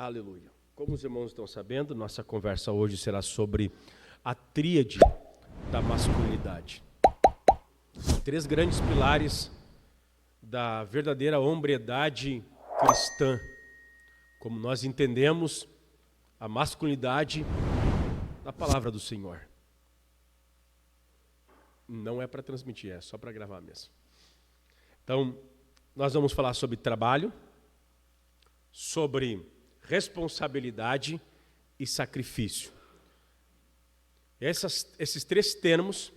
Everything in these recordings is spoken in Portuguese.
Aleluia. Como os irmãos estão sabendo, nossa conversa hoje será sobre a tríade da masculinidade. 3 grandes pilares da verdadeira hombridade cristã. Como nós entendemos a masculinidade da palavra do Senhor. Não é para transmitir, é só para gravar mesmo. Então, nós vamos falar sobre trabalho, sobre responsabilidade e sacrifício. Esses 3 termos,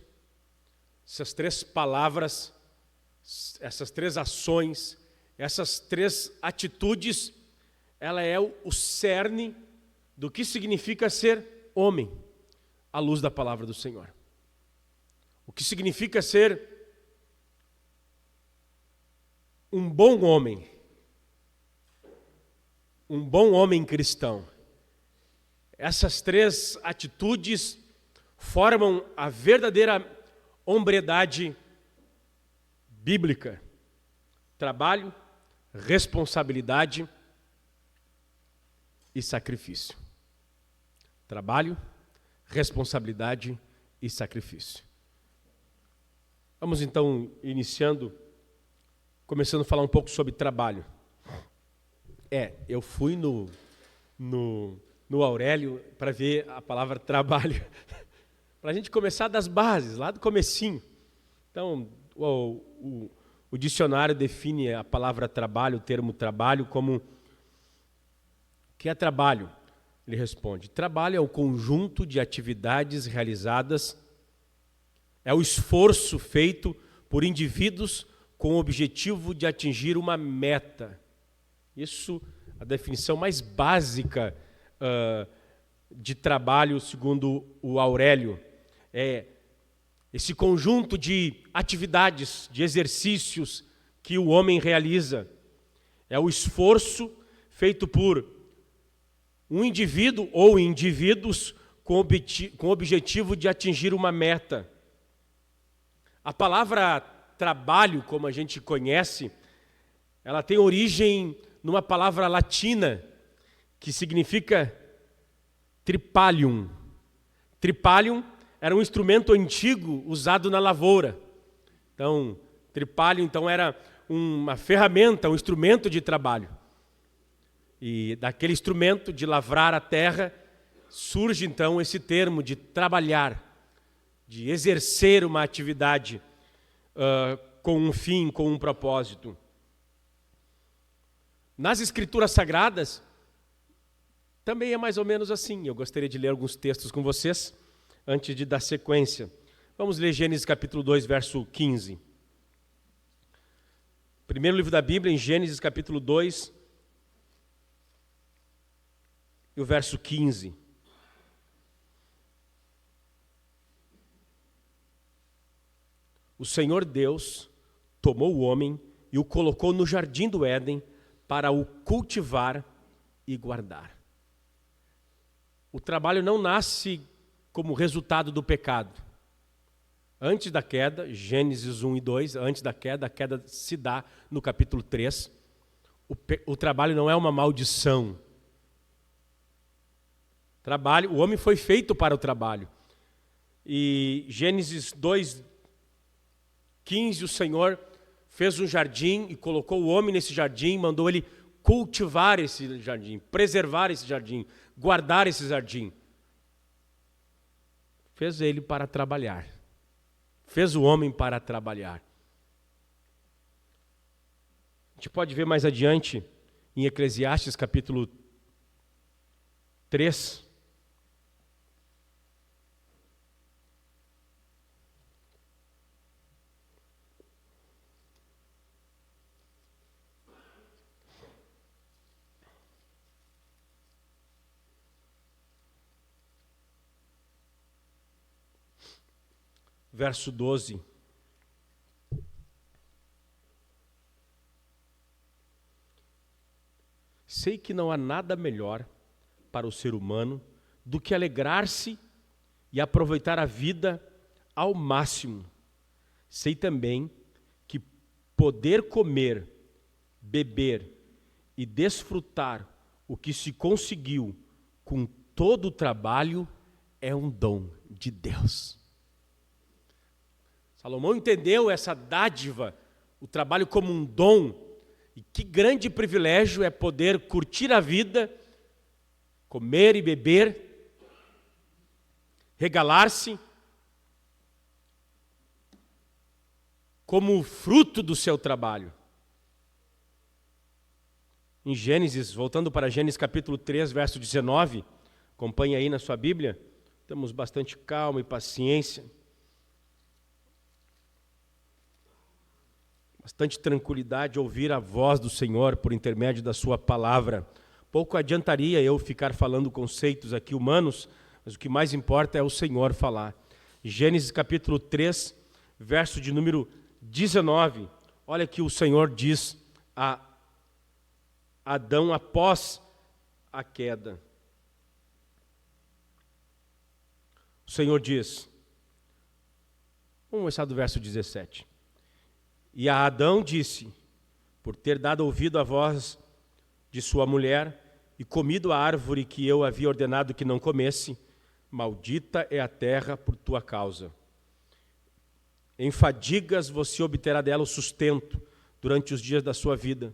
essas 3 palavras, essas 3 ações, essas 3 atitudes, ela é o cerne do que significa ser homem, à luz da palavra do Senhor. O que significa ser um bom homem cristão. Essas 3 atitudes formam a verdadeira hombridade bíblica: trabalho, responsabilidade e sacrifício. Trabalho, responsabilidade e sacrifício. Vamos então começando a falar um pouco sobre trabalho. Eu fui no Aurélio para ver a palavra trabalho, para a gente começar das bases, lá do comecinho. Então, o dicionário define a palavra trabalho, o termo trabalho, como: o que é trabalho? Ele responde: trabalho é o conjunto de atividades realizadas, é o esforço feito por indivíduos com o objetivo de atingir uma meta. Isso, a definição mais básica de trabalho, segundo o Aurélio, é esse conjunto de atividades, de exercícios que o homem realiza. É o esforço feito por um indivíduo ou indivíduos com o objetivo de atingir uma meta. A palavra trabalho, como a gente conhece, ela tem origem numa palavra latina que significa tripalium. Tripalium era um instrumento antigo usado na lavoura. Então, tripalium era uma ferramenta, um instrumento de trabalho. E daquele instrumento de lavrar a terra surge então esse termo de trabalhar, de exercer uma atividade com um fim, com um propósito. Nas Escrituras Sagradas, também é mais ou menos assim. Eu gostaria de ler alguns textos com vocês, antes de dar sequência. Vamos ler Gênesis capítulo 2, verso 15. Primeiro livro da Bíblia, em Gênesis capítulo 2, e o verso 15. O Senhor Deus tomou o homem e o colocou no jardim do Éden para o cultivar e guardar. O trabalho não nasce como resultado do pecado. Antes da queda, Gênesis 1 e 2, antes da queda, a queda se dá no capítulo 3. O trabalho não é uma maldição. O homem foi feito para o trabalho. E Gênesis 2, 15, o Senhor fez um jardim e colocou o homem nesse jardim, mandou ele cultivar esse jardim, preservar esse jardim, guardar esse jardim. Fez ele para trabalhar. Fez o homem para trabalhar. A gente pode ver mais adiante, em Eclesiastes capítulo 3, verso 12. Sei que não há nada melhor para o ser humano do que alegrar-se e aproveitar a vida ao máximo. Sei também que poder comer, beber e desfrutar o que se conseguiu com todo o trabalho é um dom de Deus. Salomão entendeu essa dádiva, o trabalho como um dom, e que grande privilégio é poder curtir a vida, comer e beber, regalar-se, como fruto do seu trabalho. Em Gênesis, voltando para Gênesis capítulo 3, verso 19, acompanhe aí na sua Bíblia, temos bastante calma e paciência, bastante tranquilidade, ouvir a voz do Senhor por intermédio da sua palavra. Pouco adiantaria eu ficar falando conceitos aqui humanos, mas o que mais importa é o Senhor falar. Gênesis capítulo 3, verso de número 19, olha que o Senhor diz a Adão após a queda. O Senhor diz, vamos começar do verso 17. E a Adão disse, por ter dado ouvido à voz de sua mulher e comido a árvore que eu havia ordenado que não comesse, maldita é a terra por tua causa. Em fadigas você obterá dela o sustento durante os dias da sua vida.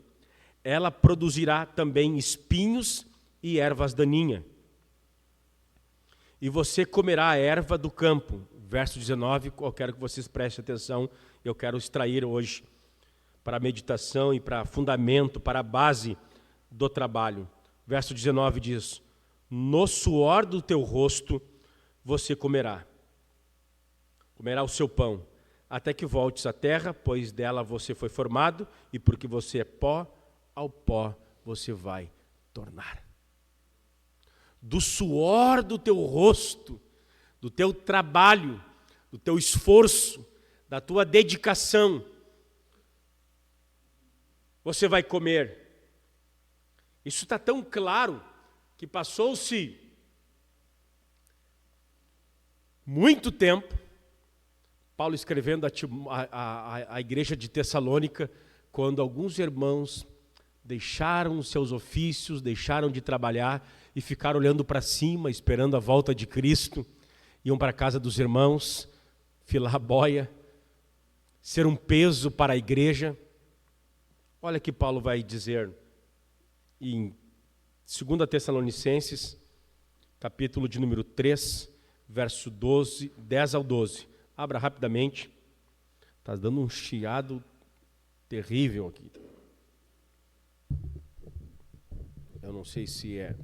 Ela produzirá também espinhos e ervas daninhas. E você comerá a erva do campo. Verso 19, eu quero que vocês prestem atenção, eu quero extrair hoje para a meditação e para fundamento, para a base do trabalho. Verso 19 diz, no suor do teu rosto você comerá o seu pão, até que voltes à terra, pois dela você foi formado, e porque você é pó, ao pó você vai tornar. Do suor do teu rosto, do teu trabalho, do teu esforço, da tua dedicação, você vai comer. Isso está tão claro que passou-se muito tempo, Paulo escrevendo a igreja de Tessalônica, quando alguns irmãos deixaram os seus ofícios, deixaram de trabalhar e ficaram olhando para cima, esperando a volta de Cristo, iam para a casa dos irmãos, filar a boia, ser um peso para a igreja. Olha que Paulo vai dizer em 2 Tessalonicenses, capítulo de número 3, verso 10 ao 12. Abra rapidamente, está dando um chiado terrível aqui. Eu não sei se é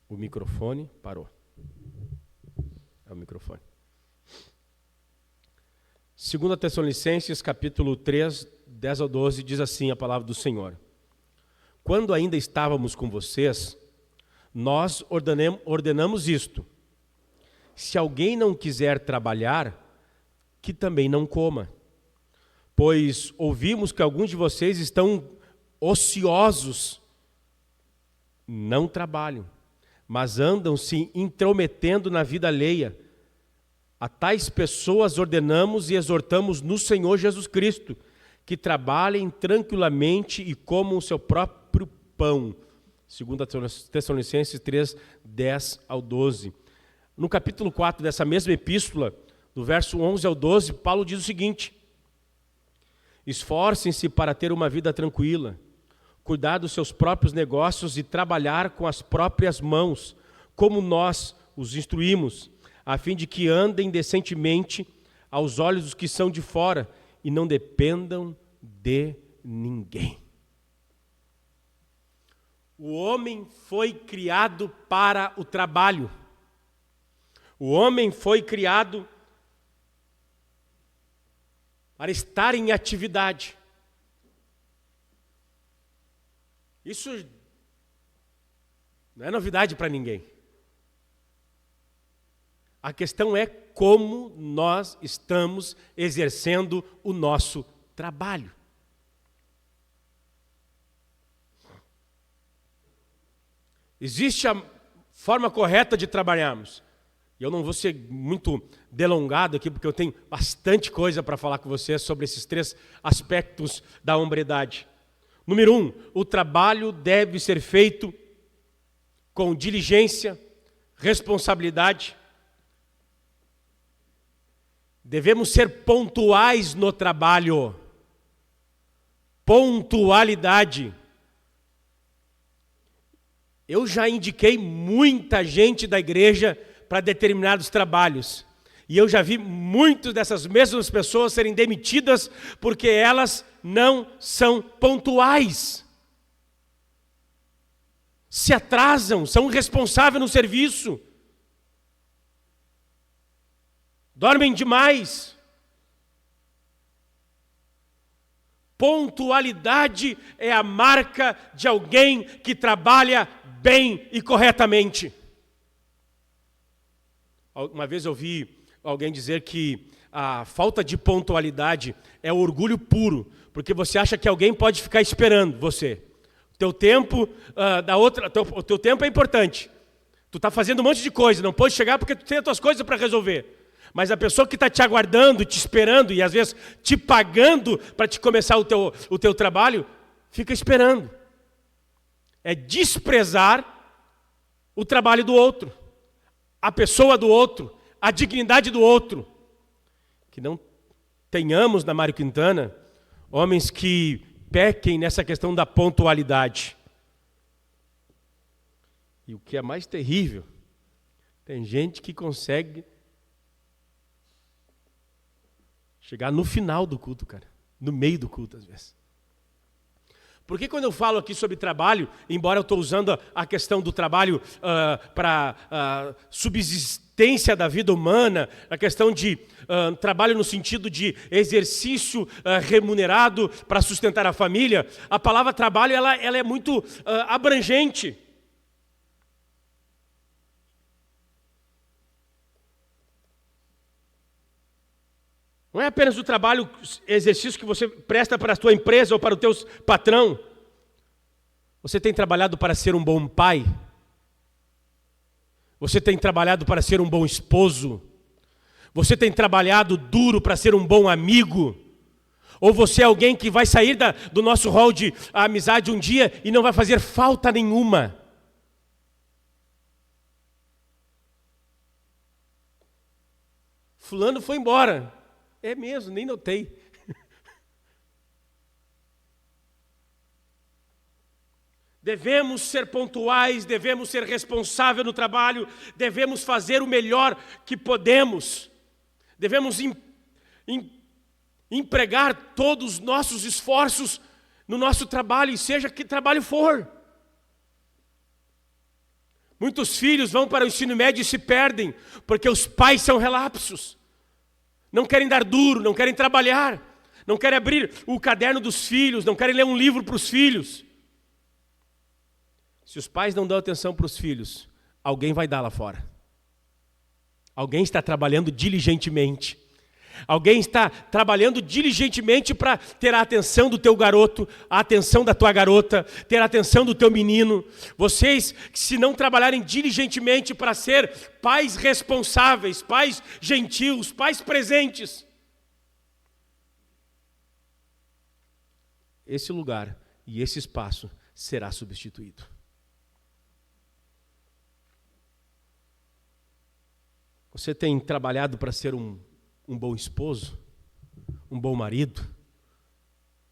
o microfone, parou. É o microfone. 2 Tessalonicenses, capítulo 3, 10 ao 12, diz assim a palavra do Senhor. Quando ainda estávamos com vocês, nós ordenamos isto. Se alguém não quiser trabalhar, que também não coma. Pois ouvimos que alguns de vocês estão ociosos, não trabalham, mas andam se intrometendo na vida alheia. A tais pessoas ordenamos e exortamos no Senhor Jesus Cristo, que trabalhem tranquilamente e comam o seu próprio pão. 2 Tessalonicenses 3, 10 ao 12. No capítulo 4 dessa mesma epístola, do verso 11 ao 12, Paulo diz o seguinte: esforcem-se para ter uma vida tranquila, cuidar dos seus próprios negócios e trabalhar com as próprias mãos, como nós os instruímos, a fim de que andem decentemente aos olhos dos que são de fora e não dependam de ninguém. O homem foi criado para o trabalho. O homem foi criado para estar em atividade. Isso não é novidade para ninguém. A questão é como nós estamos exercendo o nosso trabalho. Existe a forma correta de trabalharmos. E eu não vou ser muito delongado aqui, porque eu tenho bastante coisa para falar com vocês sobre esses 3 aspectos da hombridade. Número 1, o trabalho deve ser feito com diligência, responsabilidade. Devemos ser pontuais no trabalho. Pontualidade. Eu já indiquei muita gente da igreja para determinados trabalhos. E eu já vi muitas dessas mesmas pessoas serem demitidas porque elas não são pontuais. Se atrasam, são irresponsáveis no serviço. Dormem demais. Pontualidade é a marca de alguém que trabalha bem e corretamente. Uma vez eu vi alguém dizer que a falta de pontualidade é orgulho puro, porque você acha que alguém pode ficar esperando você. Teu tempo teu tempo é importante. Tu está fazendo um monte de coisa, não pode chegar porque tu tem as tuas coisas para resolver. Mas a pessoa que está te aguardando, te esperando e às vezes te pagando para te começar o teu trabalho, fica esperando. É desprezar o trabalho do outro, a pessoa do outro, a dignidade do outro. Que não tenhamos na Mário Quintana homens que pequem nessa questão da pontualidade. E o que é mais terrível, tem gente que consegue chegar no final do culto, cara. No meio do culto, às vezes. Porque quando eu falo aqui sobre trabalho, embora eu estou usando a questão do trabalho para subsistência da vida humana, a questão de trabalho no sentido de exercício remunerado para sustentar a família, a palavra trabalho ela é muito abrangente. Não é apenas o trabalho, exercício que você presta para a tua empresa ou para o teu patrão. Você tem trabalhado para ser um bom pai? Você tem trabalhado para ser um bom esposo? Você tem trabalhado duro para ser um bom amigo? Ou você é alguém que vai sair do nosso rol de amizade um dia e não vai fazer falta nenhuma? Fulano foi embora. É mesmo, nem notei. Devemos ser pontuais, devemos ser responsáveis no trabalho, devemos fazer o melhor que podemos. Devemos empregar todos os nossos esforços no nosso trabalho, e seja que trabalho for. Muitos filhos vão para o ensino médio e se perdem, porque os pais são relapsos. Não querem dar duro, não querem trabalhar, não querem abrir o caderno dos filhos, não querem ler um livro para os filhos. Se os pais não dão atenção para os filhos, alguém vai dar lá fora. Alguém está trabalhando diligentemente. Alguém está trabalhando diligentemente para ter a atenção do teu garoto, a atenção da tua garota, ter a atenção do teu menino. Vocês, se não trabalharem diligentemente para ser pais responsáveis, pais gentios, pais presentes, esse lugar e esse espaço será substituído. Você tem trabalhado para ser um bom esposo, um bom marido?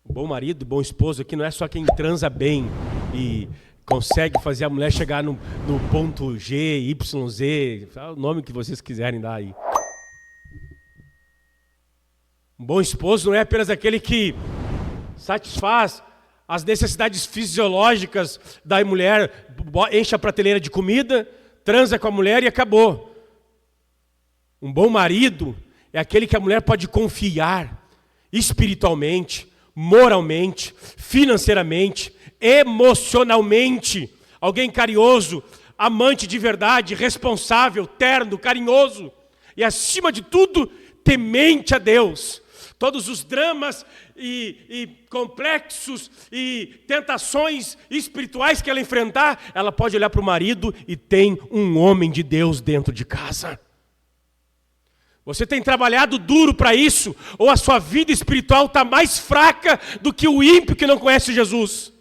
Um bom marido e bom esposo aqui não é só quem transa bem e consegue fazer a mulher chegar no ponto G, Y, Z, o nome que vocês quiserem dar aí. Um bom esposo não é apenas aquele que satisfaz as necessidades fisiológicas da mulher, enche a prateleira de comida, transa com a mulher e acabou. Um bom marido é aquele que a mulher pode confiar espiritualmente, moralmente, financeiramente, emocionalmente. Alguém carinhoso, amante de verdade, responsável, terno, carinhoso. E acima de tudo, temente a Deus. Todos os dramas e complexos e tentações espirituais que ela enfrentar, ela pode olhar para o marido e tem um homem de Deus dentro de casa. Você tem trabalhado duro para isso? Ou a sua vida espiritual está mais fraca do que o ímpio que não conhece Jesus?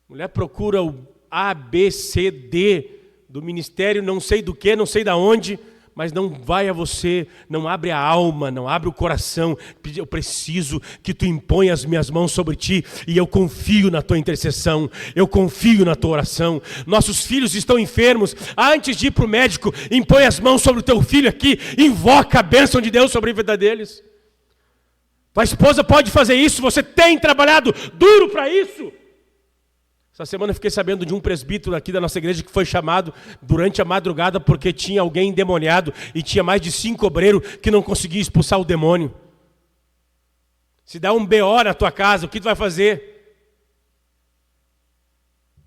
Mulher procura o A, B, C, D do ministério, não sei do que, não sei da onde, mas não vai a você, não abre a alma, não abre o coração. Eu preciso que tu imponha as minhas mãos sobre ti, e eu confio na tua intercessão, eu confio na tua oração. Nossos filhos estão enfermos, antes de ir para o médico, impõe as mãos sobre o teu filho aqui, invoca a bênção de Deus sobre a vida deles. Tua esposa pode fazer isso, você tem trabalhado duro para isso. Essa semana eu fiquei sabendo de um presbítero aqui da nossa igreja que foi chamado durante a madrugada porque tinha alguém endemoniado e tinha mais de 5 obreiros que não conseguiam expulsar o demônio. Se dá um BO na tua casa, o que tu vai fazer?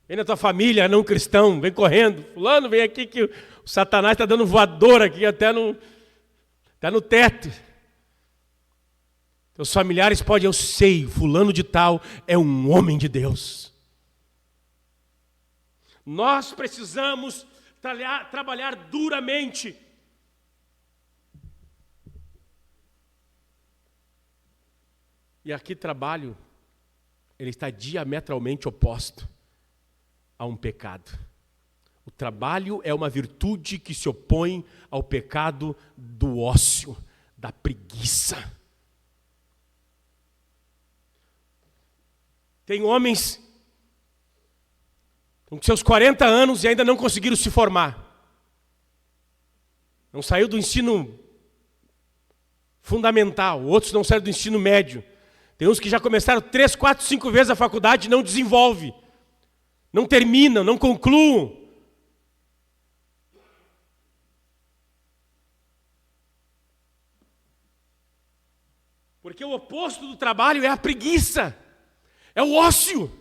Vem na tua família, não cristão, vem correndo. Fulano, vem aqui que o Satanás está dando voadora aqui até no teto. Teus familiares podem, eu sei, fulano de tal é um homem de Deus. Nós precisamos trabalhar duramente. E aqui trabalho, ele está diametralmente oposto a um pecado. O trabalho é uma virtude que se opõe ao pecado do ócio, da preguiça. Tem homens com seus 40 anos e ainda não conseguiram se formar. Não saiu do ensino fundamental, outros não saíram do ensino médio. Tem uns que já começaram 3, 4, 5 vezes a faculdade e não desenvolve, não terminam, não concluam. Porque o oposto do trabalho é a preguiça, é o ócio.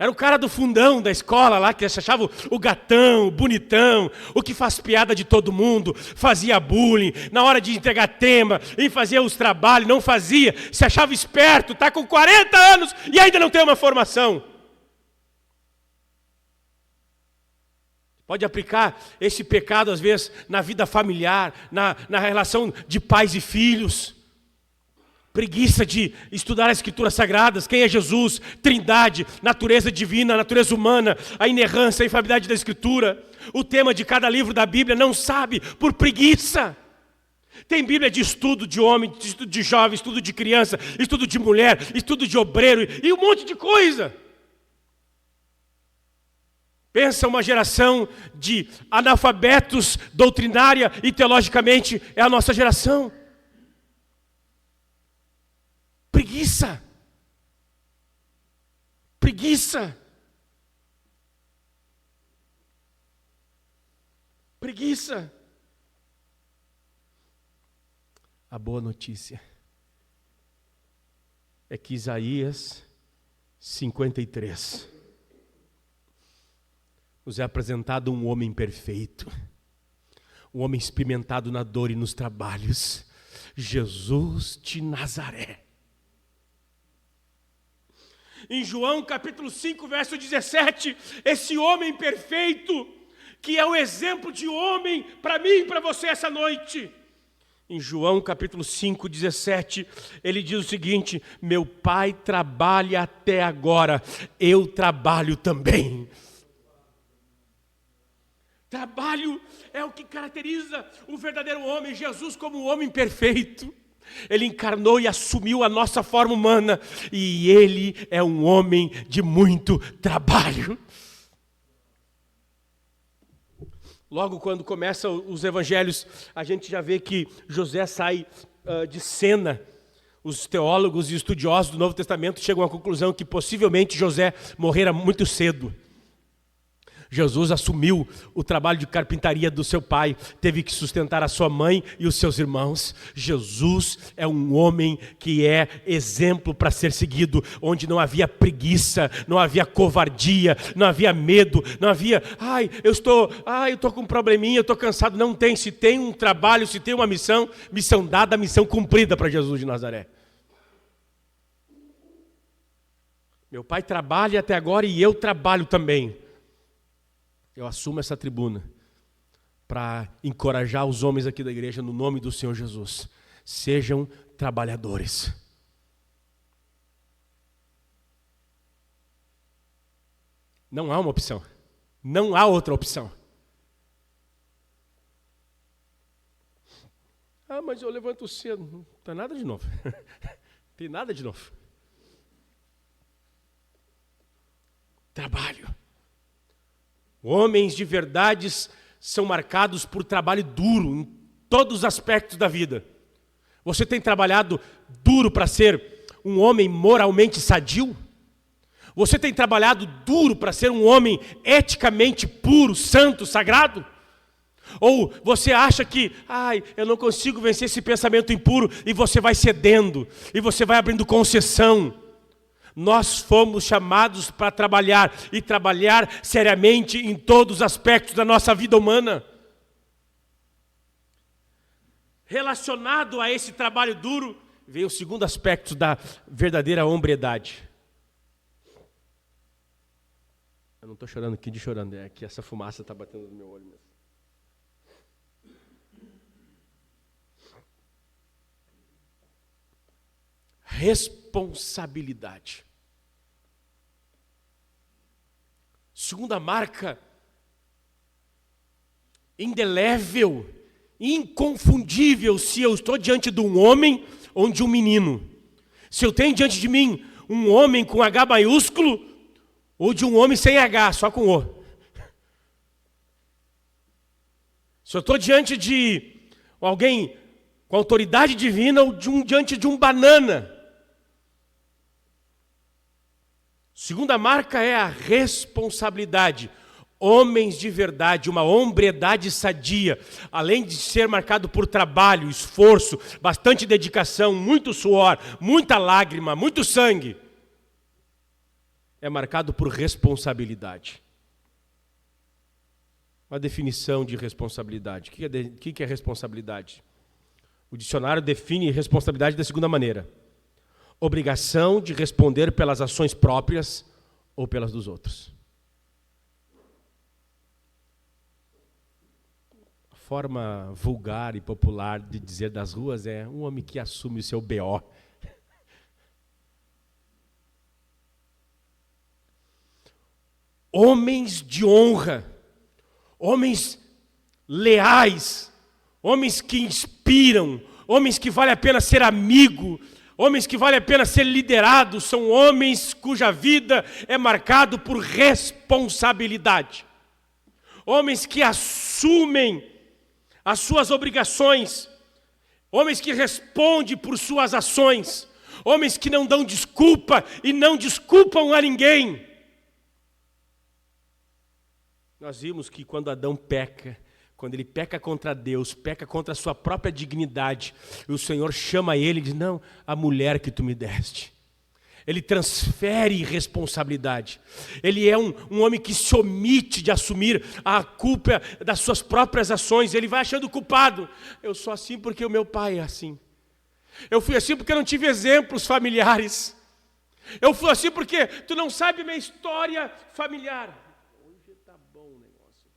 Era o cara do fundão da escola lá, que se achava o gatão, o bonitão, o que faz piada de todo mundo, fazia bullying, na hora de entregar tema, e fazia os trabalhos, não fazia, se achava esperto, está com 40 anos e ainda não tem uma formação. Pode aplicar esse pecado, às vezes, na vida familiar, na relação de pais e filhos. Preguiça de estudar as Escrituras Sagradas, quem é Jesus, Trindade, natureza divina, natureza humana, a inerrância, a infalibilidade da Escritura. O tema de cada livro da Bíblia não sabe por preguiça. Tem Bíblia de estudo de homem, de estudo de jovem, estudo de criança, estudo de mulher, estudo de obreiro e um monte de coisa. Pensa uma geração de analfabetos doutrinária e teologicamente é a nossa geração. Preguiça. Preguiça. Preguiça. A boa notícia é que Isaías 53 nos é apresentado um homem perfeito, um homem experimentado na dor e nos trabalhos, Jesus de Nazaré. Em João capítulo 5, verso 17, esse homem perfeito, que é o exemplo de homem para mim e para você essa noite. Em João capítulo 5, 17, ele diz o seguinte: meu pai trabalha até agora, eu trabalho também. Trabalho é o que caracteriza o verdadeiro homem, Jesus como um homem perfeito. Ele encarnou e assumiu a nossa forma humana, e ele é um homem de muito trabalho. Logo quando começam os evangelhos, a gente já vê que José sai de cena. Os teólogos e estudiosos do Novo Testamento chegam à conclusão que possivelmente José morrera muito cedo. Jesus assumiu o trabalho de carpintaria do seu pai, teve que sustentar a sua mãe e os seus irmãos. Jesus é um homem que é exemplo para ser seguido, onde não havia preguiça, não havia covardia, não havia medo, não havia, eu estou com um probleminha, eu estou cansado. Não tem, se tem um trabalho, se tem uma missão dada, missão cumprida para Jesus de Nazaré. Meu pai trabalha até agora e eu trabalho também. Eu assumo essa tribuna para encorajar os homens aqui da igreja no nome do Senhor Jesus. Sejam trabalhadores. Não há uma opção. Não há outra opção. Ah, mas eu levanto cedo. Não tem nada de novo. Tem nada de novo. Trabalho. Homens de verdades são marcados por trabalho duro em todos os aspectos da vida. Você tem trabalhado duro para ser um homem moralmente sadio? Você tem trabalhado duro para ser um homem eticamente puro, santo, sagrado? Ou você acha que, eu não consigo vencer esse pensamento impuro, e você vai cedendo, e você vai abrindo concessão. Nós fomos chamados para trabalhar, e trabalhar seriamente em todos os aspectos da nossa vida humana. Relacionado a esse trabalho duro, vem o segundo aspecto da verdadeira hombridade. Eu não estou chorando aqui de chorando, é que essa fumaça está batendo no meu olho mesmo. Responsabilidade. Segunda marca indelével, inconfundível, se eu estou diante de um homem ou de um menino. Se eu tenho diante de mim um homem com H maiúsculo ou de um homem sem H, só com O. Se eu estou diante de alguém com autoridade divina ou diante de um banana. Segunda marca é a responsabilidade. Homens de verdade, uma hombridade sadia, além de ser marcado por trabalho, esforço, bastante dedicação, muito suor, muita lágrima, muito sangue, é marcado por responsabilidade. Uma definição de responsabilidade. O que é responsabilidade? O dicionário define responsabilidade da seguinte maneira: obrigação de responder pelas ações próprias ou pelas dos outros. A forma vulgar e popular de dizer das ruas é um homem que assume o seu BO. Homens de honra, homens leais, homens que inspiram, homens que vale a pena ser amigo, homens que vale a pena ser liderados, são homens cuja vida é marcado por responsabilidade. Homens que assumem as suas obrigações, homens que respondem por suas ações, homens que não dão desculpa e não desculpam a ninguém. Nós vimos que quando Adão peca, quando ele peca contra Deus, peca contra a sua própria dignidade, o Senhor chama ele e diz: não, a mulher que tu me deste. Ele transfere responsabilidade. Ele é um homem que se omite de assumir a culpa das suas próprias ações. Ele vai achando culpado. Eu sou assim porque o meu pai é assim. Eu fui assim porque eu não tive exemplos familiares. Eu fui assim porque tu não sabe minha história familiar. Hoje está bom o negócio.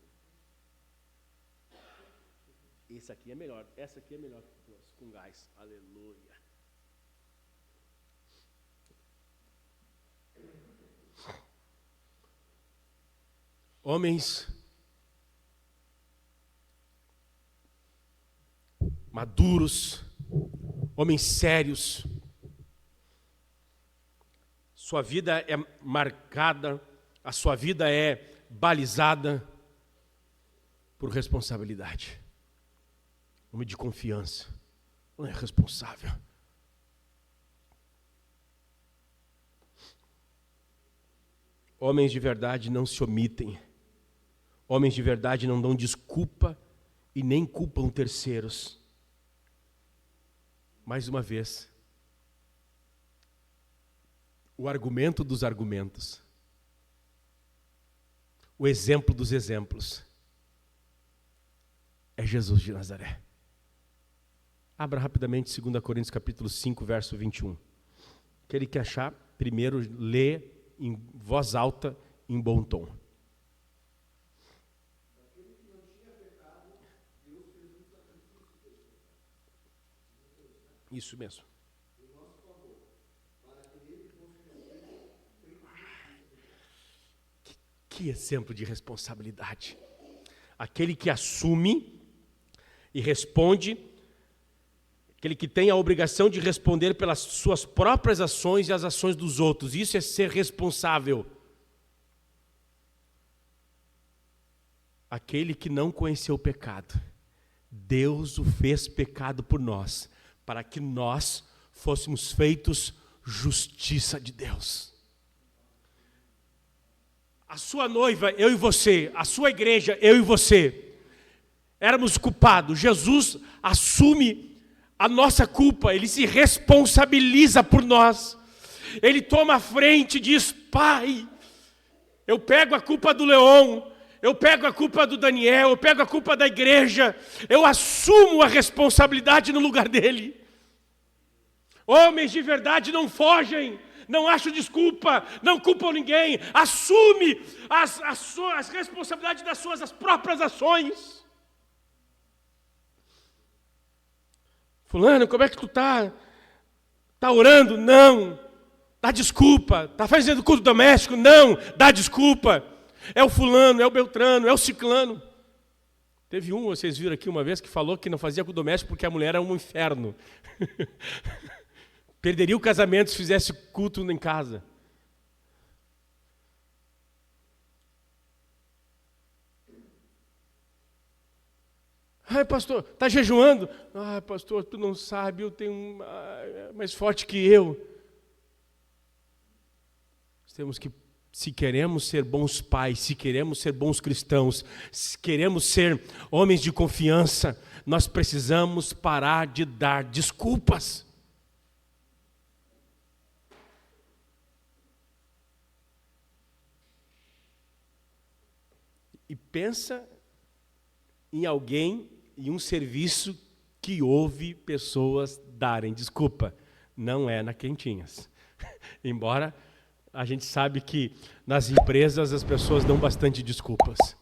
Esse aqui é melhor. Essa aqui é melhor que tu trouxe, com gás. Aleluia. Homens maduros, homens sérios, sua vida é marcada, a sua vida é balizada por responsabilidade. Homem de confiança, não é responsável. Homens de verdade não se omitem. Homens de verdade não dão desculpa e nem culpam terceiros. Mais uma vez, o argumento dos argumentos, o exemplo dos exemplos, é Jesus de Nazaré. Abra rapidamente 2 Coríntios capítulo 5, verso 21. Aquele que achar, primeiro lê em voz alta, em bom tom. Isso mesmo. Que exemplo de responsabilidade. Aquele que assume e responde, aquele que tem a obrigação de responder pelas suas próprias ações e as ações dos outros. Isso é ser responsável. Aquele que não conheceu o pecado, Deus o fez pecado por nós, para que nós fôssemos feitos justiça de Deus. A sua noiva, eu e você, a sua igreja, eu e você, éramos culpados. Jesus assume a nossa culpa, Ele se responsabiliza por nós. Ele toma a frente e diz: Pai, eu pego a culpa do Leon, eu pego a culpa do Daniel, eu pego a culpa da igreja, eu assumo a responsabilidade no lugar dele. Homens de verdade não fogem, não acham desculpa, não culpam ninguém, assume as responsabilidades das suas próprias ações. Fulano, como é que tu tá? Tá orando? Não. Dá desculpa. Tá fazendo culto doméstico? Não. Dá desculpa. É o fulano, é o beltrano, é o ciclano. Teve um, vocês viram aqui uma vez, que falou que não fazia culto doméstico porque a mulher era um inferno. Perderia o casamento se fizesse culto em casa. Ai, pastor, está jejuando? Ah, pastor, tu não sabe, eu tenho mais forte que eu. Nós temos que, se queremos ser bons pais, se queremos ser bons cristãos, se queremos ser homens de confiança, nós precisamos parar de dar desculpas. E pensa em alguém, em um serviço que ouve pessoas darem desculpa. Não é na Quentinhas. Embora a gente sabe que nas empresas as pessoas dão bastante desculpas.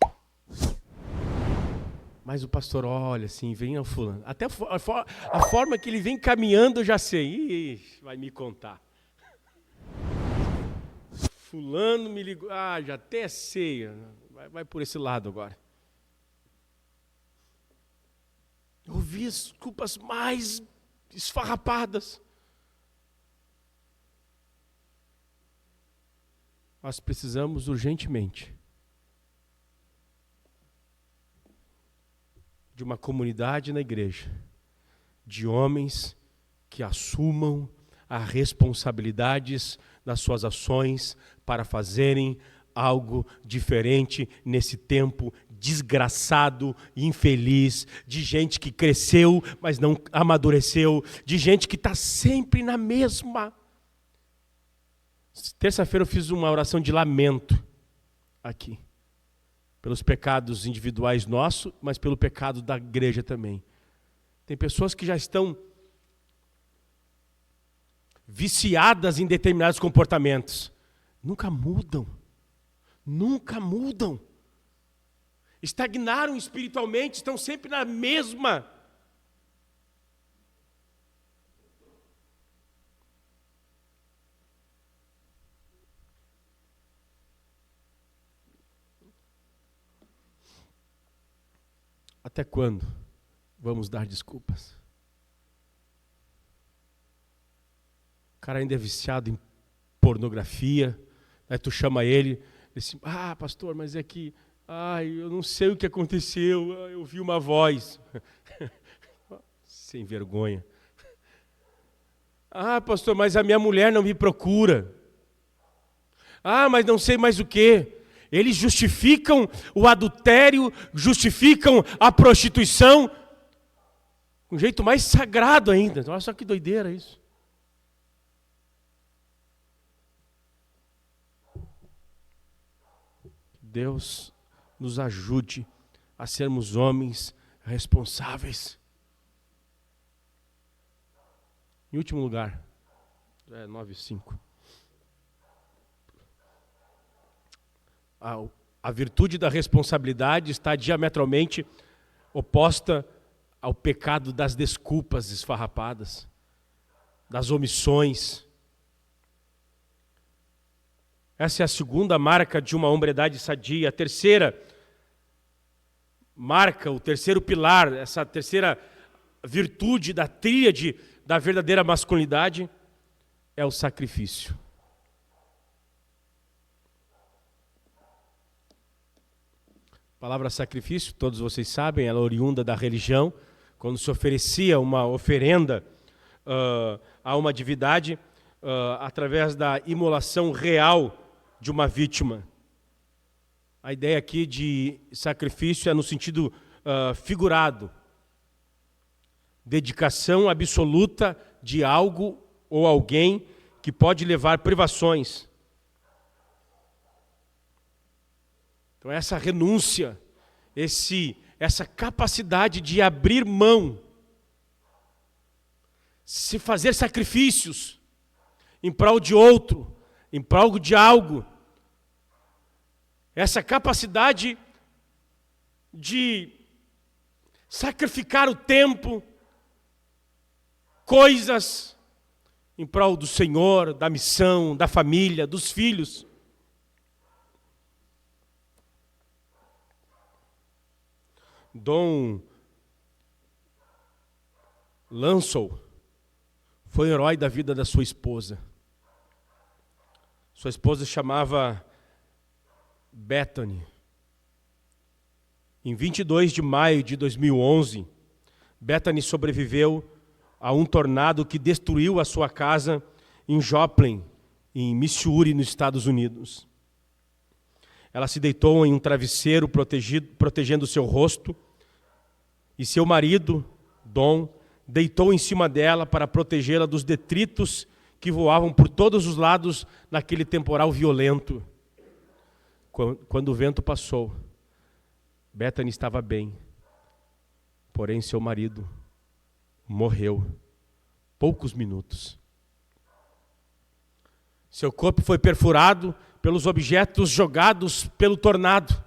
Mas o pastor olha assim, vem ao fulano. Até a forma que ele vem caminhando eu já sei. Ih, vai me contar. Fulano me ligou. Ah, já até sei. Vai por esse lado agora. Eu ouvi as desculpas mais esfarrapadas. Nós precisamos urgentemente de uma comunidade na igreja, de homens que assumam as responsabilidades das suas ações para fazerem algo diferente nesse tempo desgraçado e infeliz, de gente que cresceu, mas não amadureceu, de gente que está sempre na mesma. Terça-feira eu fiz uma oração de lamento aqui, pelos pecados individuais nossos, mas pelo pecado da igreja também. Tem pessoas que já estão viciadas em determinados comportamentos, nunca mudam. Estagnaram espiritualmente, estão sempre na mesma. Até quando vamos dar desculpas? O cara ainda é viciado em pornografia, aí tu chama ele, diz: ah, pastor, mas é que eu não sei o que aconteceu, eu vi uma voz. Sem vergonha. Ah, pastor, mas a minha mulher não me procura. Ah, mas não sei mais o quê. Eles justificam o adultério, justificam a prostituição, de um jeito mais sagrado ainda. Olha só que doideira isso. Deus nos ajude a sermos homens responsáveis. Em último lugar, 9:5. A virtude da responsabilidade está diametralmente oposta ao pecado das desculpas esfarrapadas. das omissões. Essa é a segunda marca de uma hombridade sadia. A terceira marca, o terceiro pilar, essa terceira virtude da tríade da verdadeira masculinidade é o sacrifício. A palavra sacrifício, todos vocês sabem, ela é oriunda da religião. Quando se oferecia uma oferenda a uma divindade, através da imolação real de uma vítima. A ideia aqui de sacrifício é no sentido figurado. Dedicação absoluta de algo ou alguém que pode levar privações. Então essa renúncia, essa capacidade de abrir mão, se fazer sacrifícios em prol de outro, em prol de algo, essa capacidade de sacrificar o tempo, coisas, em prol do Senhor, da missão, da família, dos filhos. Dom Lansel foi herói da vida da sua esposa. Sua esposa chamava Bethany. Em 22 de maio de 2011, Bethany sobreviveu a um tornado que destruiu a sua casa em Joplin, em Missouri, nos Estados Unidos. Ela se deitou em um travesseiro protegendo seu rosto, e seu marido, Dom, deitou em cima dela para protegê-la dos detritos que voavam por todos os lados naquele temporal violento. Quando o vento passou, Bethany estava bem, porém seu marido morreu poucos minutos. Seu corpo foi perfurado pelos objetos jogados pelo tornado.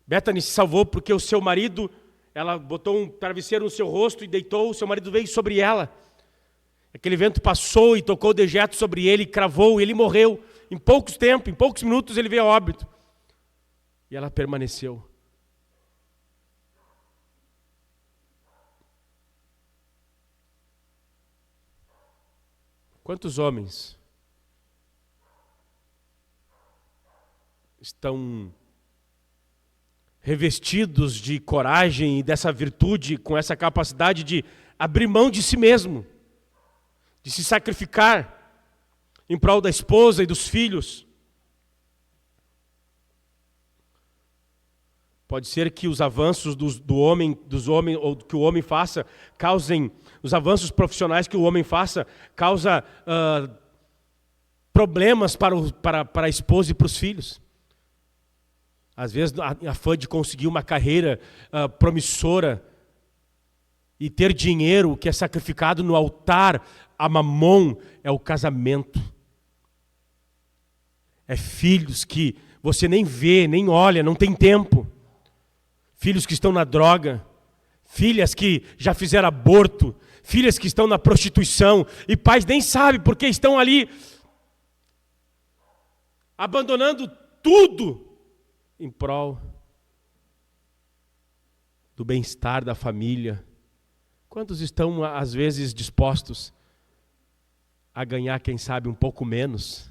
Bethany se salvou porque o seu marido, ela botou um travesseiro no seu rosto e deitou, o seu marido veio sobre ela. Aquele vento passou e tocou dejeto sobre ele, cravou, e ele morreu. Em poucos minutos ele veio a óbito. E ela permaneceu. Quantos homens estão revestidos de coragem e dessa virtude, com essa capacidade de abrir mão de si mesmo, de se sacrificar em prol da esposa e dos filhos? Pode ser que os avanços dos homens, ou que o homem faça, causem, os avanços profissionais que o homem faça, causa problemas para a esposa e para os filhos. Às vezes, a fã de conseguir uma carreira promissora e ter dinheiro que é sacrificado no altar a Mamon, é o casamento. É filhos que você nem vê, nem olha, não tem tempo. Filhos que estão na droga, filhas que já fizeram aborto, filhas que estão na prostituição, e pais nem sabem porque estão ali abandonando tudo em prol do bem-estar da família. Quantos estão, às vezes, dispostos a ganhar, quem sabe, um pouco menos,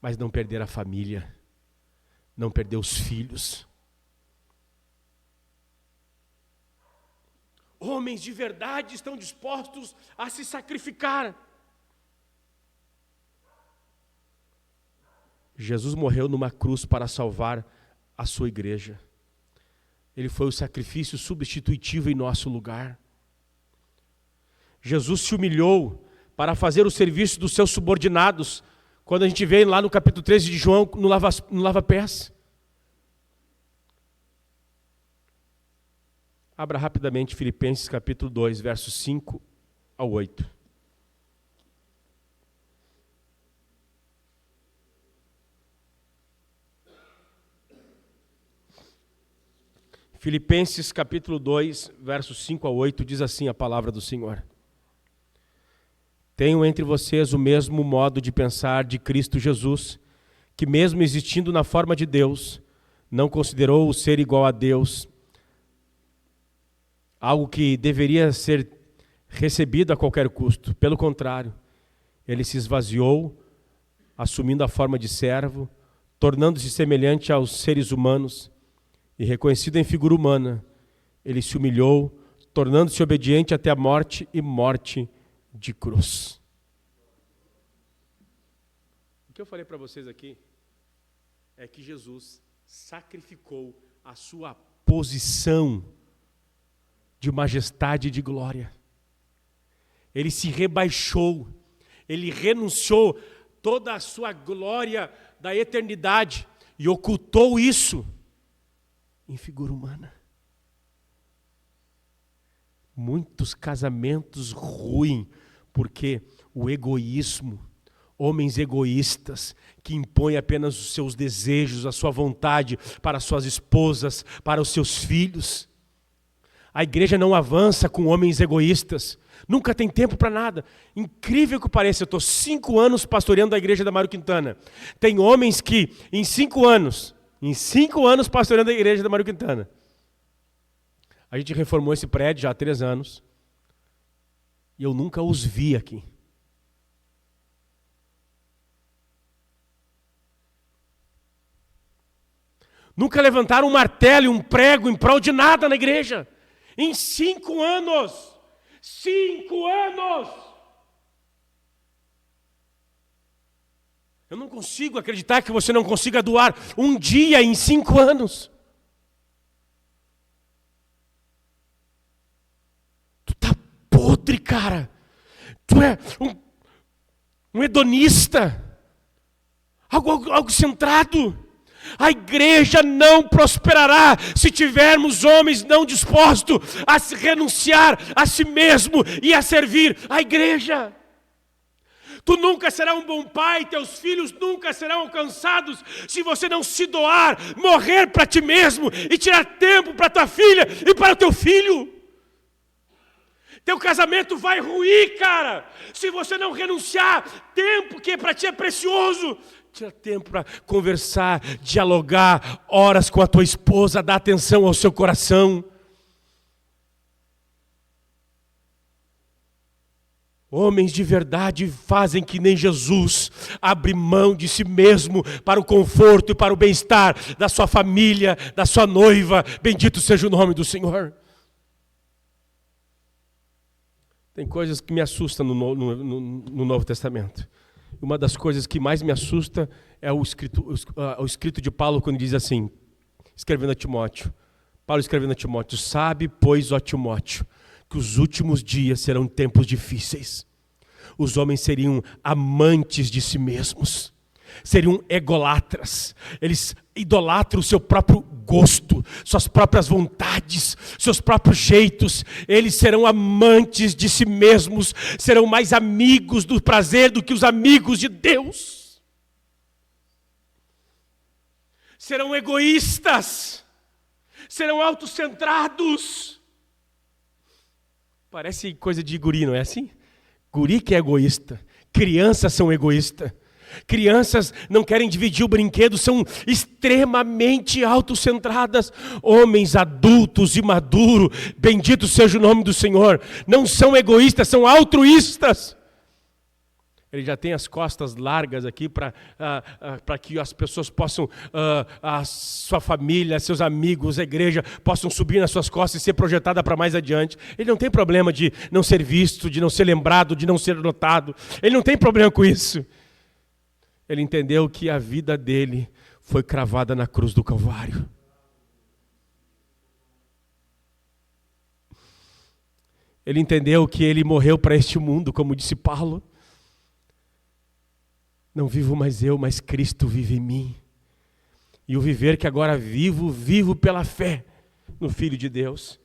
mas não perder a família, não perder os filhos? Homens de verdade estão dispostos a se sacrificar. Jesus morreu numa cruz para salvar a sua igreja. Ele foi o sacrifício substitutivo em nosso lugar. Jesus se humilhou para fazer o serviço dos seus subordinados, quando a gente vê lá no capítulo 13 de João, no lava-pés. Abra rapidamente Filipenses capítulo 2, versos 5 ao 8. Filipenses capítulo 2, versos 5 a 8, diz assim a palavra do Senhor. Tenham entre vocês o mesmo modo de pensar de Cristo Jesus, que mesmo existindo na forma de Deus, não considerou o ser igual a Deus algo que deveria ser recebido a qualquer custo. Pelo contrário, ele se esvaziou, assumindo a forma de servo, tornando-se semelhante aos seres humanos, e reconhecido em figura humana, ele se humilhou, tornando-se obediente até a morte e morte de cruz. O que eu falei para vocês aqui é que Jesus sacrificou a sua posição de majestade e de glória. Ele se rebaixou, ele renunciou toda a sua glória da eternidade e ocultou isso em figura humana. Muitos casamentos ruins, porque o egoísmo, homens egoístas, que impõem apenas os seus desejos, a sua vontade para suas esposas, para os seus filhos. A igreja não avança com homens egoístas, nunca tem tempo para nada. Incrível que pareça, eu estou 5 anos pastoreando a igreja da Mário Quintana. Tem homens que em 5 anos pastoreando a igreja da Mário Quintana. A gente reformou esse prédio já há 3 anos. E eu nunca os vi aqui. Nunca levantaram um martelo e um prego em prol de nada na igreja. Em 5 anos. 5 anos. Eu não consigo acreditar que você não consiga doar um dia em 5 anos. Tu tá podre, cara. Tu é um hedonista. Algo centrado. A igreja não prosperará se tivermos homens não dispostos a se renunciar a si mesmo e a servir a igreja. Tu nunca serás um bom pai, teus filhos nunca serão alcançados se você não se doar, morrer para ti mesmo e tirar tempo para tua filha e para o teu filho. Teu casamento vai ruir, cara, se você não renunciar tempo que para ti é precioso. Tira tempo para conversar, dialogar, horas com a tua esposa, dar atenção ao seu coração. Homens de verdade fazem que nem Jesus, abre mão de si mesmo para o conforto e para o bem-estar da sua família, da sua noiva. Bendito seja o nome do Senhor. Tem coisas que me assustam no Novo Testamento. Uma das coisas que mais me assusta é o escrito de Paulo, quando diz assim, escrevendo a Timóteo. Paulo escrevendo a Timóteo: sabe, pois, ó Timóteo, que os últimos dias serão tempos difíceis. Os homens seriam amantes de si mesmos, seriam egolatras. Eles idolatram o seu próprio gosto, suas próprias vontades, seus próprios jeitos. Eles serão amantes de si mesmos, serão mais amigos do prazer do que os amigos de Deus. Serão egoístas, serão autocentrados. Parece coisa de guri, não é assim? Guri que é egoísta, crianças são egoístas. Crianças não querem dividir o brinquedo, são extremamente autocentradas. Homens adultos e maduros, bendito seja o nome do Senhor, não são egoístas, são altruístas. Ele já tem as costas largas aqui para que as pessoas possam, a sua família, seus amigos, a igreja, possam subir nas suas costas e ser projetada para mais adiante. Ele não tem problema de não ser visto, de não ser lembrado, de não ser notado. Ele não tem problema com isso. Ele entendeu que a vida dele foi cravada na cruz do Calvário. Ele entendeu que ele morreu para este mundo, como disse Paulo. Não vivo mais eu, mas Cristo vive em mim. E o viver que agora vivo, vivo pela fé no Filho de Deus.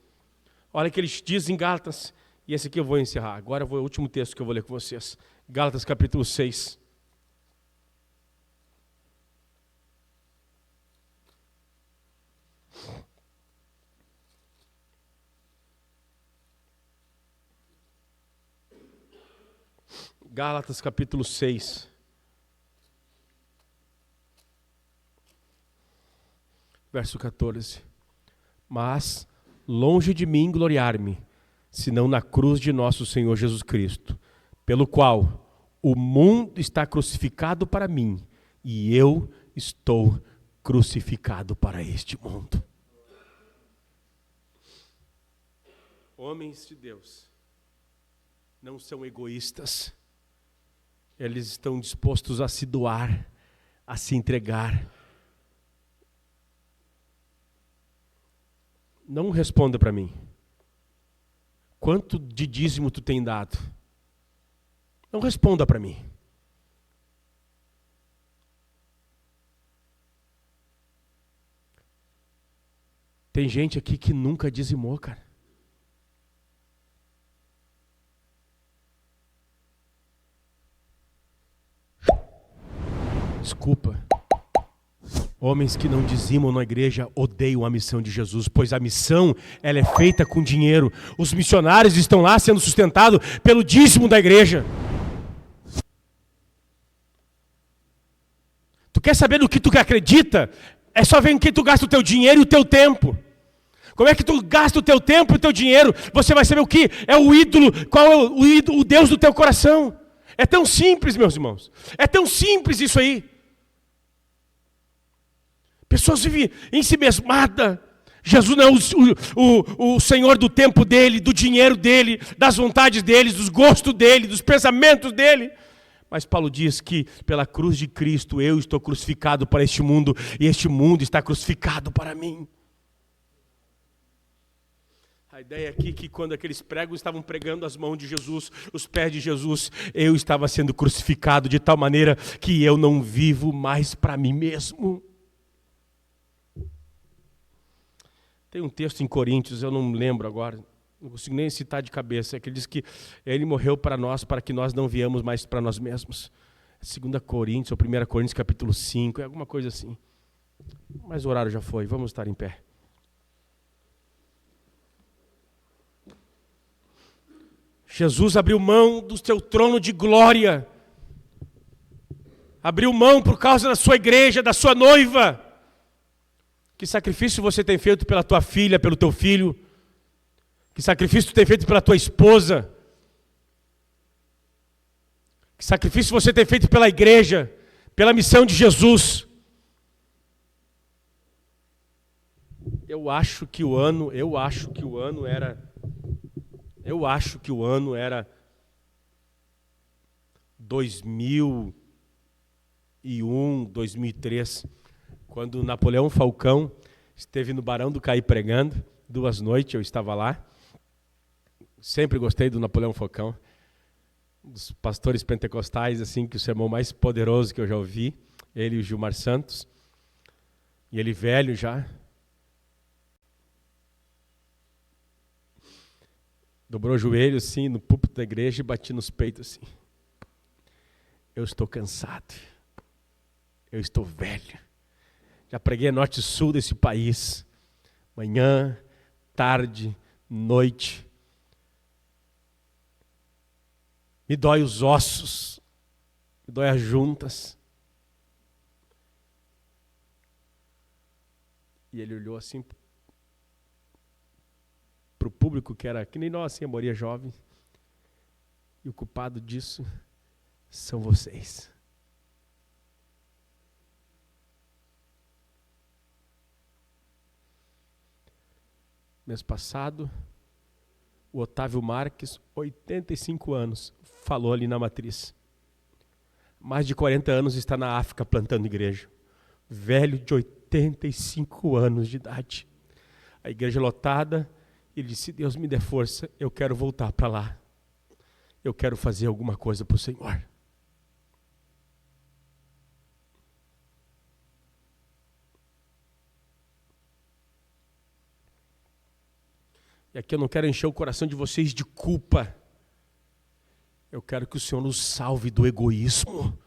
Olha o que ele diz em Gálatas, e esse aqui eu vou encerrar. Agora é o último texto que eu vou ler com vocês. Gálatas capítulo 6. Gálatas capítulo 6. Verso 14. Mas, longe de mim gloriar-me, senão na cruz de nosso Senhor Jesus Cristo, pelo qual o mundo está crucificado para mim, e eu estou crucificado para este mundo. Homens de Deus não são egoístas. Eles estão dispostos a se doar, a se entregar. Não responda para mim. Quanto de dízimo tu tem dado? Não responda para mim. Tem gente aqui que nunca dizimou, cara. Desculpa. Homens que não dizimam na igreja odeiam a missão de Jesus, pois a missão ela é feita com dinheiro. Os missionários estão lá sendo sustentados pelo dízimo da igreja. Tu quer saber no que tu acredita? É só ver em que tu gasta o teu dinheiro e o teu tempo. Como é que tu gasta o teu tempo e o teu dinheiro? Você vai saber o que é o ídolo, qual é o ídolo, o Deus do teu coração. É tão simples, meus irmãos. É tão simples isso aí. Pessoas vivem em si mesmadas. Jesus não é o Senhor do tempo dele, do dinheiro dele, das vontades dele, dos gostos dele, dos pensamentos dele. Mas Paulo diz que pela cruz de Cristo eu estou crucificado para este mundo e este mundo está crucificado para mim. A ideia aqui é que quando aqueles pregos estavam pregando as mãos de Jesus, os pés de Jesus, eu estava sendo crucificado de tal maneira que eu não vivo mais para mim mesmo. Tem um texto em Coríntios, eu não lembro agora, não consigo nem citar de cabeça, que ele diz que ele morreu para nós, para que nós não viemos mais para nós mesmos. 2 Coríntios, ou 1 Coríntios capítulo 5, é alguma coisa assim. Mas o horário já foi, vamos estar em pé. Jesus abriu mão do seu trono de glória, abriu mão por causa da sua igreja, da sua noiva. Que sacrifício você tem feito pela tua filha, pelo teu filho? Que sacrifício você tem feito pela tua esposa? Que sacrifício você tem feito pela igreja, pela missão de Jesus? Eu acho que o ano era 2001, 2003, quando Napoleão Falcão esteve no Barão do Caí pregando, 2 noites eu estava lá. Sempre gostei do Napoleão Falcão, dos pastores pentecostais, assim, que o sermão mais poderoso que eu já ouvi, ele e o Gilmar Santos, e ele velho já. Dobrou o joelho assim no púlpito da igreja e bati nos peitos assim. Eu estou cansado. Eu estou velho. Já preguei norte e sul desse país. Manhã, tarde, noite. Me dói os ossos. Me dói as juntas. E ele olhou assim para o público que era que nem nós, assim, a maioria jovem. E o culpado disso são vocês. Mês passado, o Otávio Marques, 85 anos, falou ali na matriz. Mais de 40 anos está na África plantando igreja. Velho de 85 anos de idade. A igreja lotada, ele disse, Deus me dê força, eu quero voltar para lá. Eu quero fazer alguma coisa para o Senhor. E aqui eu não quero encher o coração de vocês de culpa. Eu quero que o Senhor nos salve do egoísmo,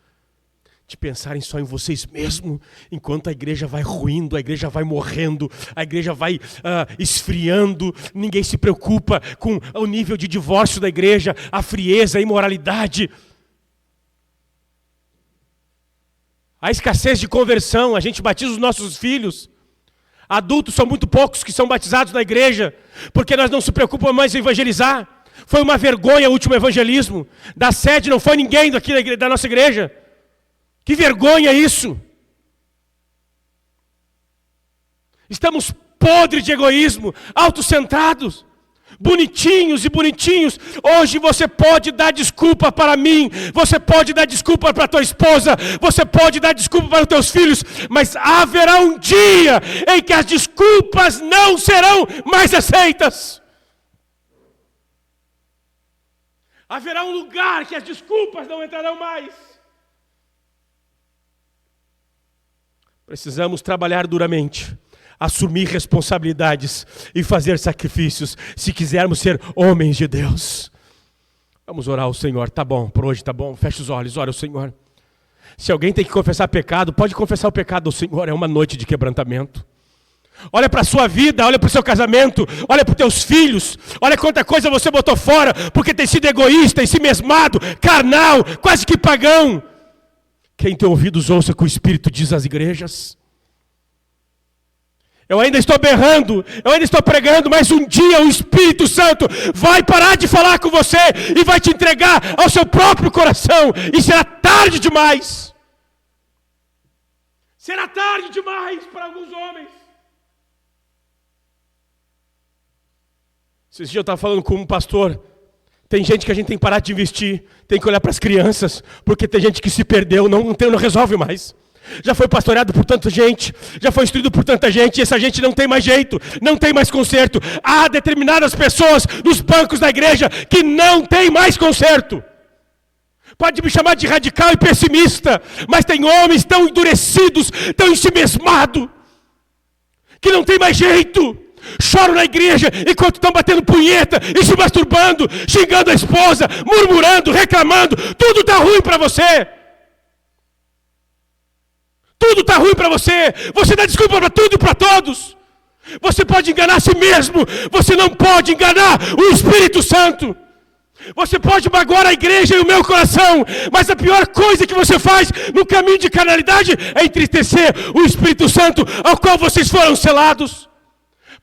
de pensarem só em vocês mesmos, enquanto a igreja vai ruindo, a igreja vai morrendo, a igreja vai esfriando, ninguém se preocupa com o nível de divórcio da igreja, a frieza, a imoralidade. A escassez de conversão, a gente batiza os nossos filhos. Adultos são muito poucos que são batizados na igreja, porque nós não se preocupamos mais em evangelizar. Foi uma vergonha o último evangelismo. Da sede não foi ninguém daqui da nossa igreja. Que vergonha isso! Estamos podres de egoísmo, autocentrados, bonitinhos e bonitinhos. Hoje você pode dar desculpa para mim, você pode dar desculpa para a tua esposa, você pode dar desculpa para os teus filhos, mas haverá um dia em que as desculpas não serão mais aceitas. Haverá um lugar que as desculpas não entrarão mais. Precisamos trabalhar duramente, assumir responsabilidades e fazer sacrifícios, se quisermos ser homens de Deus. Vamos orar ao Senhor. Tá bom, por hoje tá bom. Feche os olhos, ora ao Senhor. Se alguém tem que confessar pecado, pode confessar o pecado ao Senhor. É uma noite de quebrantamento. Olha para a sua vida, olha para o seu casamento, olha para os teus filhos, olha quanta coisa você botou fora, porque tem sido egoísta, e si mesmado, carnal, quase que pagão. Quem tem ouvidos ouça o que o Espírito diz às igrejas. Eu ainda estou berrando, eu ainda estou pregando, mas um dia o Espírito Santo vai parar de falar com você e vai te entregar ao seu próprio coração, e será tarde demais. Será tarde demais para alguns homens. Esses dias eu estava falando com um pastor. Tem gente que a gente tem que parar de investir, tem que olhar para as crianças, porque tem gente que se perdeu, não resolve mais. Já foi pastoreado por tanta gente, já foi instruído por tanta gente, e essa gente não tem mais jeito, não tem mais conserto. Há determinadas pessoas nos bancos da igreja que não tem mais conserto. Pode me chamar de radical e pessimista, mas tem homens tão endurecidos, tão ensimesmados, que não tem mais jeito. Choram na igreja enquanto estão batendo punheta e se masturbando, xingando a esposa, murmurando, reclamando. Tudo está ruim para você. Tudo está ruim para você. Você dá desculpa para tudo e para todos. Você pode enganar a si mesmo. Você não pode enganar o Espírito Santo. Você pode magoar a igreja e o meu coração, mas a pior coisa que você faz no caminho de carnalidade é entristecer o Espírito Santo ao qual vocês foram selados.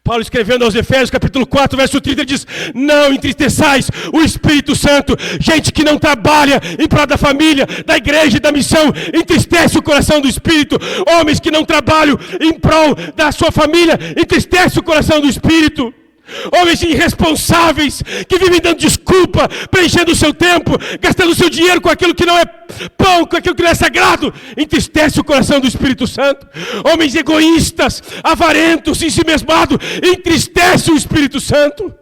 Paulo escrevendo aos Efésios, capítulo 4, verso 30, ele diz: não entristeçais o Espírito Santo. Gente que não trabalha em prol da família, da igreja e da missão, entristece o coração do Espírito. Homens que não trabalham em prol da sua família, entristece o coração do Espírito. Homens irresponsáveis, que vivem dando desculpa, preenchendo o seu tempo, gastando o seu dinheiro com aquilo que não é pão, com aquilo que não é sagrado, entristece o coração do Espírito Santo. Homens egoístas, avarentos, ensimesmados, entristece o Espírito Santo.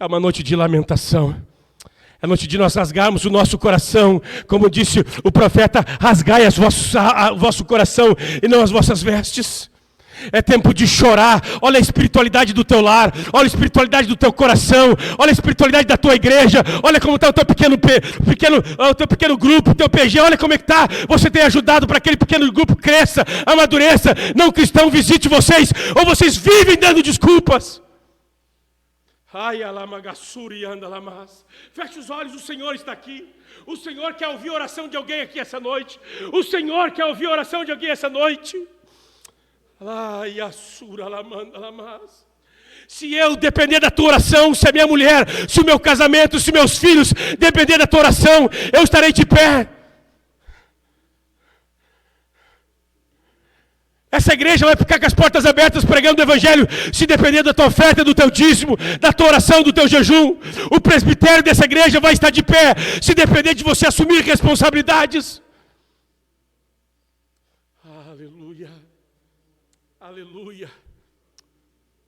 É uma noite de lamentação. É a noite de nós rasgarmos o nosso coração, como disse o profeta: rasgai o vosso coração e não as vossas vestes. É tempo de chorar. Olha a espiritualidade do teu lar, olha a espiritualidade do teu coração, olha a espiritualidade da tua igreja, olha como está o teu pequeno grupo, o teu PG, olha como é que está. Você tem ajudado para que aquele pequeno grupo cresça, amadureça. Não cristão visite vocês, ou vocês vivem dando desculpas. Feche os olhos, o Senhor está aqui. O Senhor quer ouvir a oração de alguém aqui essa noite. O Senhor quer ouvir a oração de alguém essa noite. Se eu depender da tua oração, se a minha mulher, se o meu casamento, se meus filhos depender da tua oração, eu estarei de pé. Essa igreja vai ficar com as portas abertas pregando o evangelho, se depender da tua oferta, do teu dízimo, da tua oração, do teu jejum. O presbitério dessa igreja vai estar de pé, se depender de você assumir responsabilidades. Aleluia. Aleluia.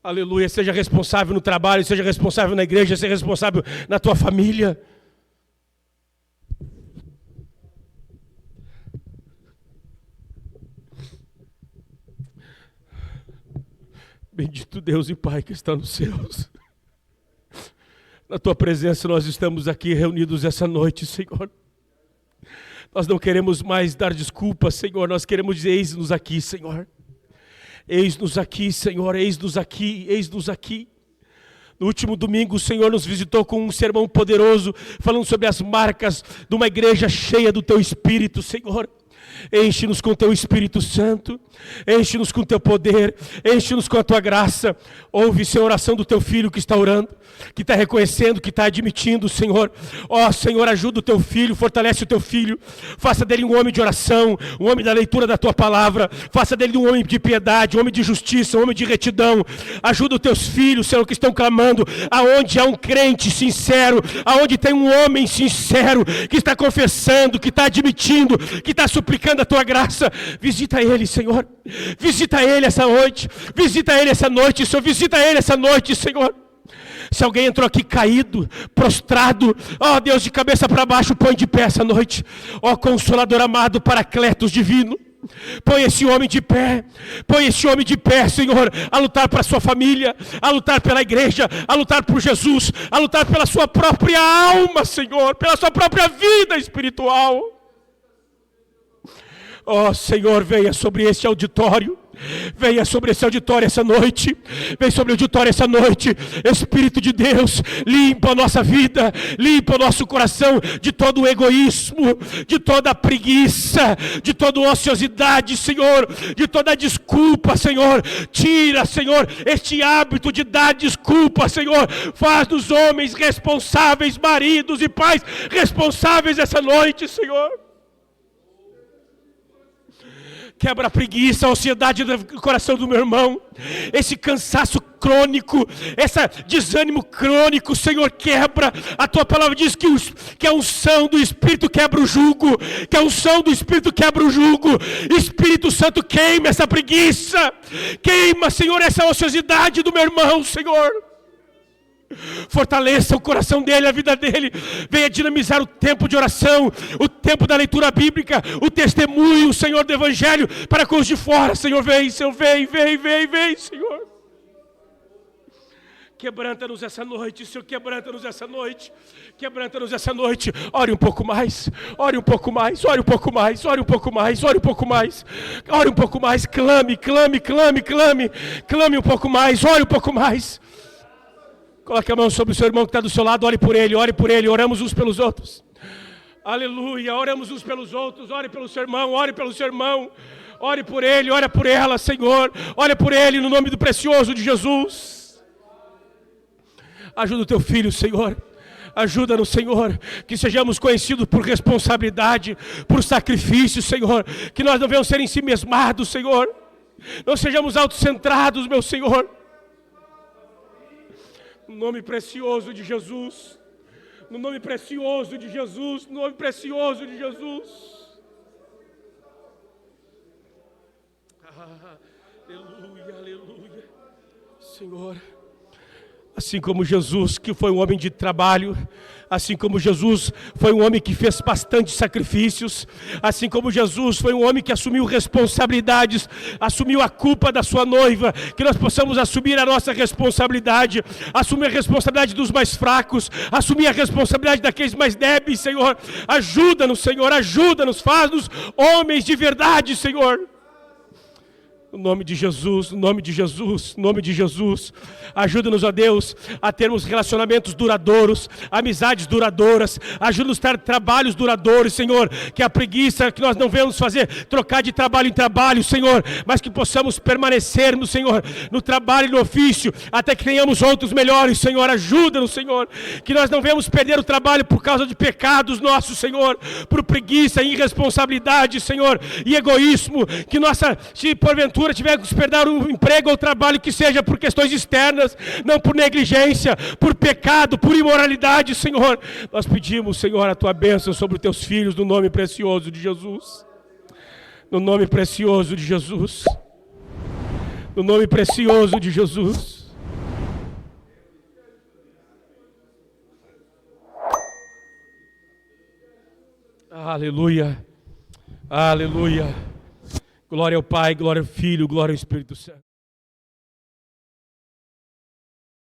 Aleluia. Seja responsável no trabalho, seja responsável na igreja, seja responsável na tua família. Bendito Deus e Pai que está nos céus. Na tua presença nós estamos aqui reunidos essa noite, Senhor. Nós não queremos mais dar desculpas, Senhor. Nós queremos dizer: eis-nos aqui, Senhor. Eis-nos aqui, Senhor, eis-nos aqui, eis-nos aqui. No último domingo o Senhor nos visitou com um sermão poderoso, falando sobre as marcas de uma igreja cheia do Teu Espírito, Senhor. Enche-nos com teu Espírito Santo, enche-nos com teu poder, enche-nos com a tua graça. Ouve, Senhor, a oração do teu filho que está orando, que está reconhecendo, que está admitindo, Senhor. Ó, Senhor, ajuda o teu filho, fortalece o teu filho, faça dele um homem de oração, um homem da leitura da tua palavra, faça dele um homem de piedade, um homem de justiça, um homem de retidão. Ajuda os teus filhos, Senhor, que estão clamando, aonde há um crente sincero, aonde tem um homem sincero, que está confessando, que está admitindo, que está suplicando a tua graça. Visita ele, Senhor, visita ele essa noite, visita ele essa noite, Senhor, visita ele essa noite, Senhor. Se alguém entrou aqui caído, prostrado, ó Deus, de cabeça para baixo, põe de pé essa noite, ó Consolador amado, Paracletos divino, põe esse homem de pé, Senhor, a lutar para a sua família, a lutar pela igreja, a lutar por Jesus, a lutar pela sua própria alma, Senhor, pela sua própria vida espiritual. Ó Senhor, venha sobre esse auditório, venha sobre esse auditório essa noite, vem sobre o auditório essa noite, Espírito de Deus, limpa a nossa vida, limpa o nosso coração de todo o egoísmo, de toda a preguiça, de toda a ociosidade, Senhor, de toda a desculpa, Senhor. Tira, Senhor, este hábito de dar desculpa, Senhor. Faz dos homens responsáveis, maridos e pais responsáveis essa noite, Senhor. Quebra a preguiça, a ansiedade do coração do meu irmão, esse cansaço crônico, esse desânimo crônico, Senhor, quebra. A tua palavra diz que a unção do Espírito quebra o jugo, que a unção do Espírito quebra o jugo. Espírito Santo, queima essa preguiça, queima, Senhor, essa ociosidade do meu irmão, Senhor. Fortaleça o coração dele, a vida dele. Venha dinamizar o tempo de oração, o tempo da leitura bíblica, o testemunho, Senhor, do Evangelho para com os de fora. Senhor, vem, Senhor, vem, Senhor. Quebranta-nos essa noite, Senhor, quebranta-nos essa noite. Quebranta-nos essa noite. Ore um pouco mais, ore um pouco mais, ore um pouco mais, ore um pouco mais, ore um pouco mais. Ore um pouco mais, clame um pouco mais, ore um pouco mais. Coloque a mão sobre o seu irmão que está do seu lado, ore por ele, oramos uns pelos outros. Aleluia, oramos uns pelos outros, ore pelo seu irmão, ore por ele, ore por ela, Senhor. Ore por ele no nome do precioso de Jesus. Ajuda o teu filho, Senhor. Ajuda-nos, Senhor, que sejamos conhecidos por responsabilidade, por sacrifício, Senhor. Que nós não venhamos ser ensimesmados, Senhor. Não sejamos autocentrados, meu Senhor. No nome precioso de Jesus, no nome precioso de Jesus, no nome precioso de Jesus. Aleluia, Senhor. Assim como Jesus, que foi um homem de trabalho, assim como Jesus foi um homem que fez bastante sacrifícios, assim como Jesus foi um homem que assumiu responsabilidades, assumiu a culpa da sua noiva, que nós possamos assumir a nossa responsabilidade, assumir a responsabilidade dos mais fracos, assumir a responsabilidade daqueles mais débeis, Senhor. Ajuda-nos, Senhor, ajuda-nos, faz-nos homens de verdade, Senhor. No nome de Jesus, no nome de Jesus, no nome de Jesus. Ajuda-nos, ó Deus, a termos relacionamentos duradouros, amizades duradouras. Ajuda-nos a ter trabalhos duradouros, Senhor. Que a preguiça, que nós não venhamos fazer, trocar de trabalho em trabalho, Senhor. Mas que possamos permanecermos, Senhor, no trabalho e no ofício, até que tenhamos outros melhores, Senhor. Ajuda-nos, Senhor. Que nós não venhamos perder o trabalho por causa de pecados nossos, Senhor. Por preguiça, irresponsabilidade, Senhor. E egoísmo. Que se porventura tivermos que perder um emprego ou trabalho, que seja por questões externas, não por negligência, por pecado, por imoralidade, Senhor. Nós pedimos, Senhor, a tua bênção sobre os teus filhos, no nome precioso de Jesus. No nome precioso de Jesus. No nome precioso de Jesus. Aleluia. Aleluia. Glória ao Pai, glória ao Filho, glória ao Espírito Santo.